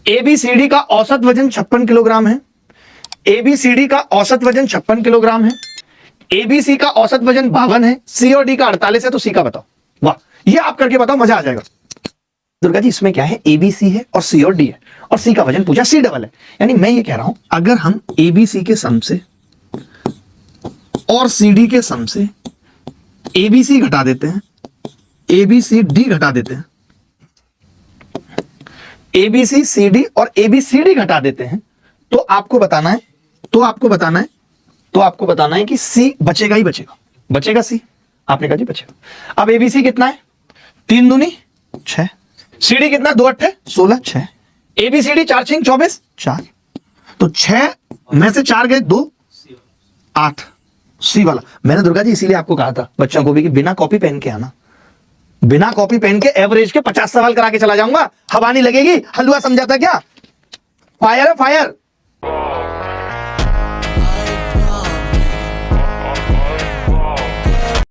ABCD का औसत वजन 56 किलोग्राम है। एबीसीडी का औसत वजन 56 किलोग्राम है। एबीसी का औसत वजन 52 है। सी और डी का 48 है। तो सी का बताओ। वाह, ये आप करके बताओ, मजा आ जाएगा। दुर्गा जी इसमें क्या है, एबीसी है और सी और डी है और सी का वजन पूछा, सी डबल है। यानी मैं ये कह रहा हूं, अगर हम एबीसी के सम से और सीडी के सम से एबीसी घटा देते हैं, एबीसी डी घटा देते हैं, एबीसी सीडी और एबीसीडी घटा देते हैं, तो आपको बताना है कि सी बचेगा ही बचेगा। बचेगा सी, आपने कहा जी बचेगा। अब एबीसी कितना है, 3 दूनी 6, सीडी कितना, 2 8 16, 6, एबीसीडी 4 6 24, 4, तो 6 में से 4 गए 2 8, सी वाला। मैंने दुर्गा जी इसीलिए आपको कहा था बच्चों को भी कि बिना कॉपी पेन के आना, बिना कॉपी पेन के एवरेज के 50 सवाल करा के चला जाऊंगा, हवा नहीं लगेगी। हलवा समझा था क्या? फायर है फायर।